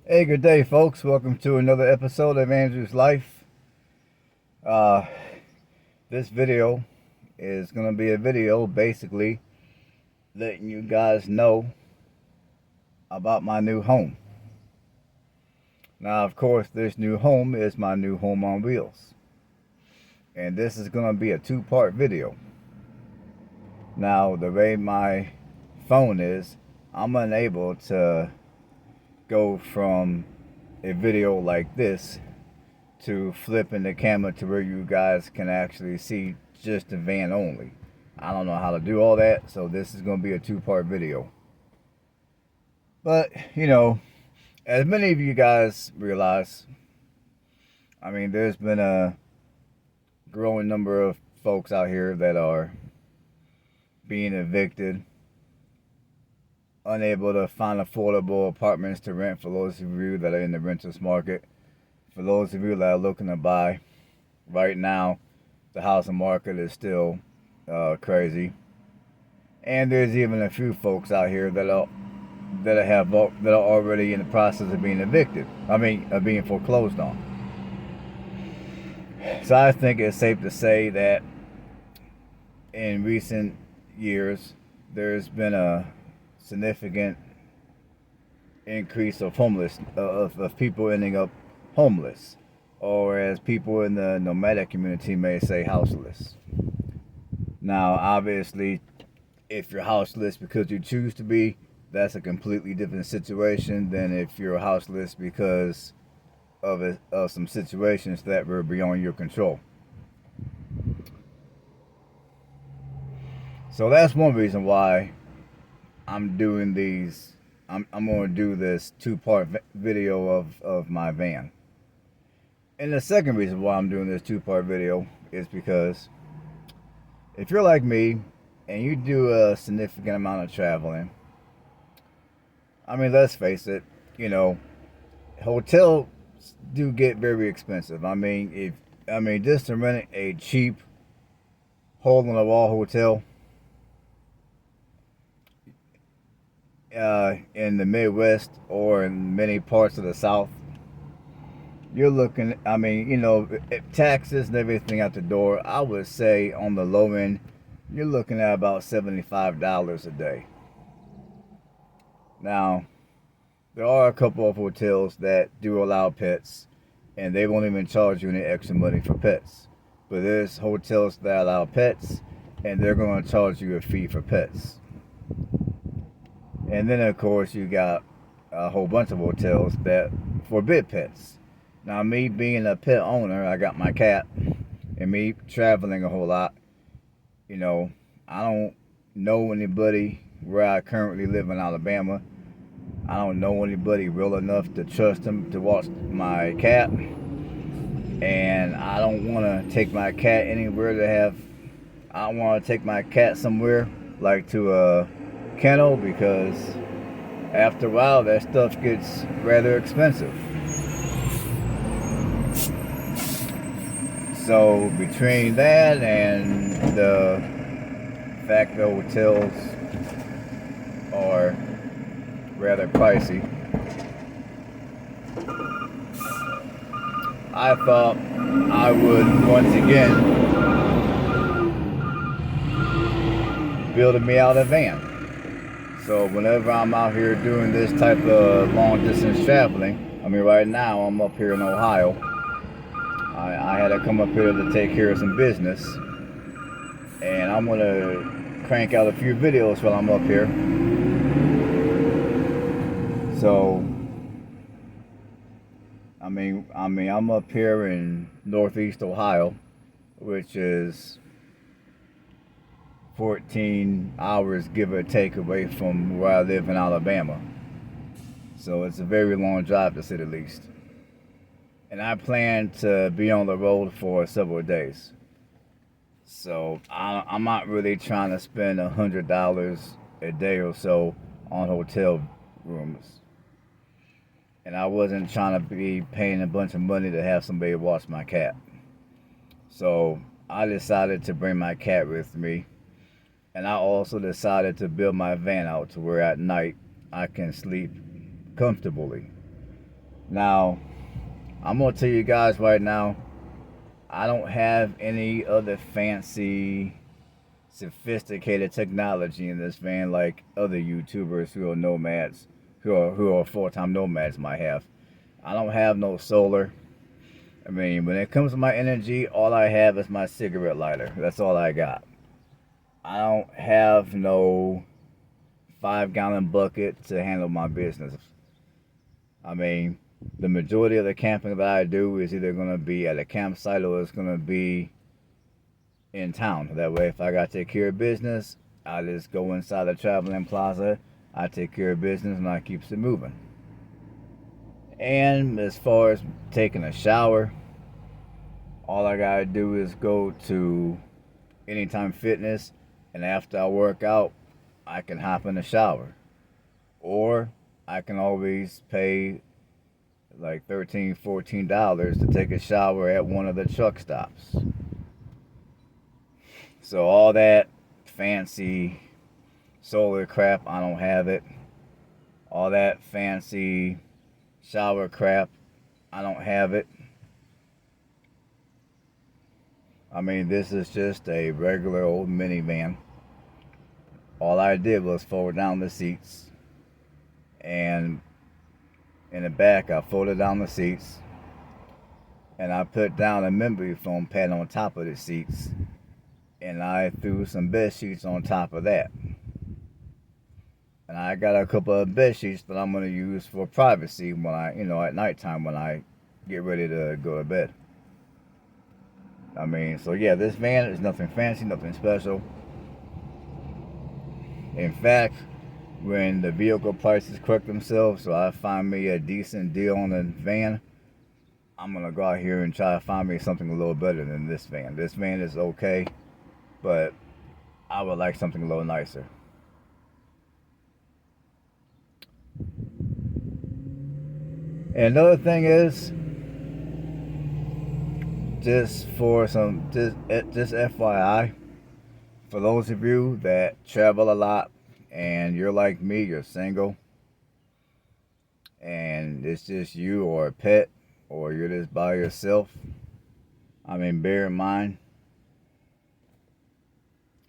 Hey, good day, folks. Welcome to another episode of Andrew's Life. Uh, this video is going to be a video basically letting you guys know about my new home. Now, of course, this new home is my new home on wheels. And this is going to be a two-part video. Now, the way my phone is, I'm unable to go from a video like this to flipping the camera to where you guys can actually see just the van only. I don't know how to do all that, so this is going to be a two-part video. But, as many of you guys realize, there's been a growing number of folks out here that are being evicted, unable to find affordable apartments to rent for those of you that are in the renters market. For those of you that are looking to buy, right now, the housing market is still crazy, and there's even a few folks out here that are already in the process of being evicted. Of being foreclosed on. So I think it's safe to say that in recent years, there's been a significant increase of of people ending up homeless, or as people in the nomadic community may say, houseless. Now, obviously, if you're houseless because you choose to be, that's a completely different situation than if you're houseless because of some situations that were beyond your control. So that's one reason why I'm doing these. I'm going to do this two-part video of my van. And the second reason why I'm doing this two-part video is because if you're like me and you do a significant amount of traveling, let's face it, hotels do get very expensive. Just to rent a cheap hole-in-the-wall hotel in the Midwest or in many parts of the South, you're looking, taxes and everything out the door, I would say on the low end, you're looking at about $75 a day. Now, there are a couple of hotels that do allow pets, and they won't even charge you any extra money for pets. But there's hotels that allow pets, and they're going to charge you a fee for pets. And then, of course, you got a whole bunch of hotels that forbid pets. Now, me being a pet owner, I got my cat, and me traveling a whole lot, I don't know anybody where I currently live in Alabama. I don't know anybody real enough to trust them to watch my cat. And I don't want to take my cat anywhere I don't want to take my cat somewhere like to a kennel, because after a while that stuff gets rather expensive. So between that and the fact that hotels are rather pricey, I thought I would once again build me out a van. So whenever I'm out here doing this type of long distance traveling, right now I'm up here in Ohio. I had to come up here to take care of some business, and I'm gonna crank out a few videos while I'm up here. So, I'm up here in Northeast Ohio, which is 14 hours, give or take, away from where I live in Alabama. So it's a very long drive, to say the least. And I plan to be on the road for several days. So I'm not really trying to spend $100 a day or so on hotel rooms. And I wasn't trying to be paying a bunch of money to have somebody watch my cat. So I decided to bring my cat with me. And I also decided to build my van out to where at night I can sleep comfortably. Now, I'm going to tell you guys right now, I don't have any other fancy, sophisticated technology in this van like other YouTubers who are nomads, who are full-time nomads might have. I don't have no solar. I mean, when it comes to my energy, all I have is my cigarette lighter. That's all I got. I don't have no 5-gallon bucket to handle my business. I mean, the majority of the camping that I do is either going to be at a campsite or it's going to be in town. That way, if I got to take care of business, I just go inside the traveling plaza, I take care of business, and I keeps it moving. And as far as taking a shower, all I gotta do is go to Anytime Fitness, and after I work out, I can hop in the shower. Or I can always pay like $13, $14 to take a shower at one of the truck stops. So all that fancy solar crap, I don't have it. All that fancy shower crap, I don't have it. I mean, this is just a regular old minivan. All I did was fold down the seats, and in the back I folded down the seats, and I put down a memory foam pad on top of the seats, and I threw some bed sheets on top of that. And I got a couple of bed sheets that I'm going to use for privacy when at nighttime when I get ready to go to bed. I mean, so yeah, this van is nothing fancy, nothing special. In fact, when the vehicle prices correct themselves, so I find me a decent deal on a van, I'm going to go out here and try to find me something a little better than this van. This van is okay, but I would like something a little nicer. And another thing is, just FYI, for those of you that travel a lot and you're like me, you're single, and it's just you or a pet, or you're just by yourself, I mean, bear in mind,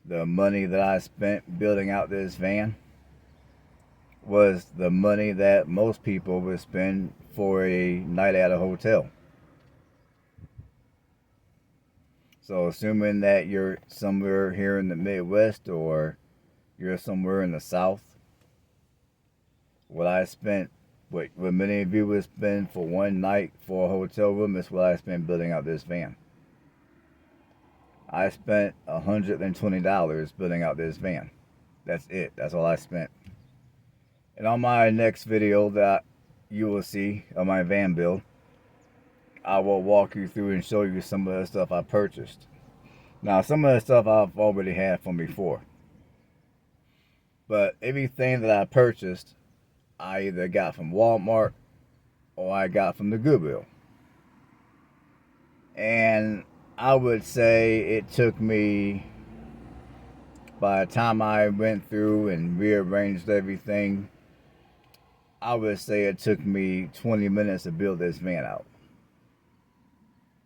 the money that I spent building out this van was the money that most people would spend for a night at a hotel. So assuming that you're somewhere here in the Midwest or you're somewhere in the South, what many of you would spend for one night for a hotel room is what I spent building out this van. I spent $120 building out this van. That's it. That's all I spent. And on my next video that you will see of my van build, I will walk you through and show you some of the stuff I purchased. Now, some of the stuff I've already had from before. But everything that I purchased, I either got from Walmart or I got from the Goodwill. And I would say it took me, by the time I went through and rearranged everything, I would say it took me 20 minutes to build this van out.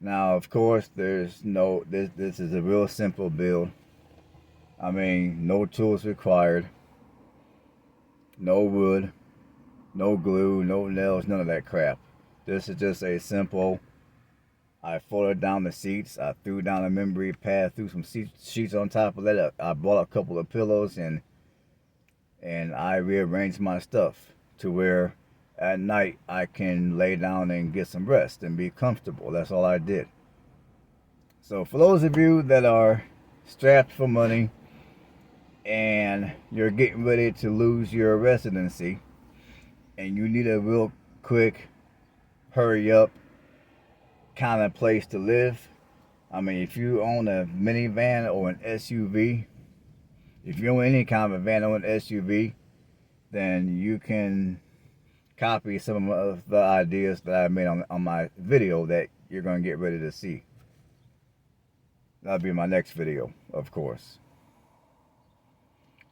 Now, of course, this is a real simple build. I mean, no tools required, no wood, no glue, no nails, none of that crap. This is just a simple, I folded down the seats, I threw down a memory pad, threw some sheets on top of that. I bought a couple of pillows and I rearranged my stuff to where at night I can lay down and get some rest and be comfortable. That's all I did. So for those of you that are strapped for money and you're getting ready to lose your residency and you need a real quick, hurry up kind of place to live, I mean, if you own a minivan or an SUV, if you own any kind of a van or an SUV, then you can copy some of the ideas that I made on my video that you're going to get ready to see. That'll be my next video, of course.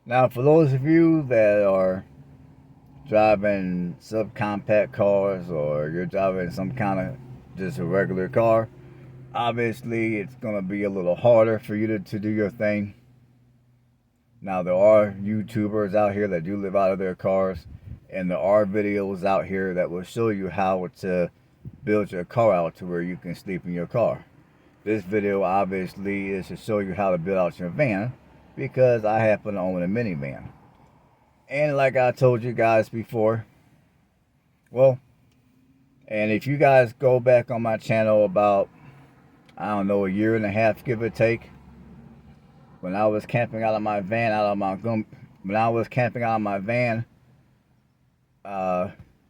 Now, for those of you that are driving subcompact cars, or you're driving some kind of just a regular car, obviously it's going to be a little harder for you to do your thing. Now, there are YouTubers out here that do live out of their cars, and there are videos out here that will show you how to build your car out to where you can sleep in your car. This video obviously is to show you how to build out your van, because I happen to own a minivan. And like I told you guys before, well, and if you guys go back on my channel about, I don't know, a year and a half, give or take, when I was camping out of my van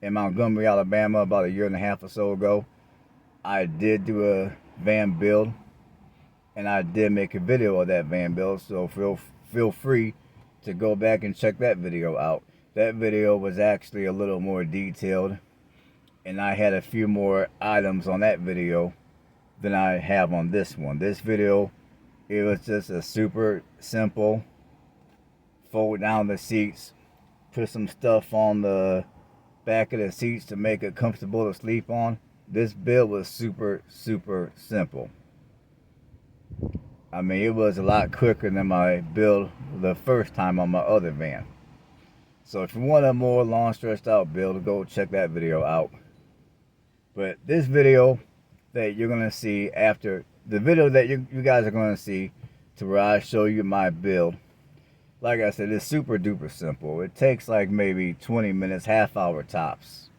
in Montgomery, Alabama, about a year and a half or so ago, I did do a van build, and I did make a video of that van build, so feel free to go back and check that video out. That video was actually a little more detailed, and I had a few more items on that video than I have on this one. This video, it was just a super simple fold down the seats, put some stuff on the back of the seats to make it comfortable to sleep on. This build was super simple. I mean, it was a lot quicker than my build the first time on my other van. So if you want a more long stretched out build, go check that video out. But this video that you're going to see after the video that you guys are going to see, to where I show you my build, like I said, it's super duper simple. It takes like maybe 20 minutes, half hour tops,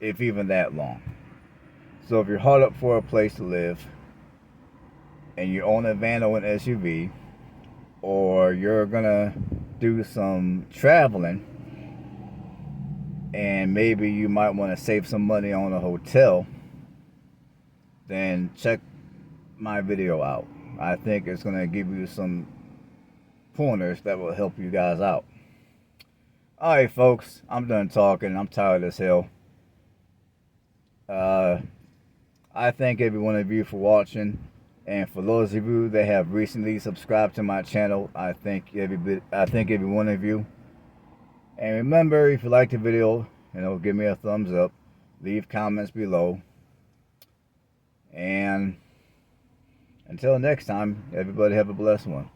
if even that long. So if you're hard up for a place to live, and you own a van or an SUV, or you're gonna do some traveling, and maybe you might want to save some money on a hotel, then check my video out. I think it's gonna give you some pointers that will help you guys out. Alright folks, I'm done talking. I'm tired as hell. I thank every one of you for watching, and for those of you that have recently subscribed to my channel, I thank every one of you. And remember, if you like the video, give me a thumbs up, leave comments below, and until next time, everybody have a blessed one.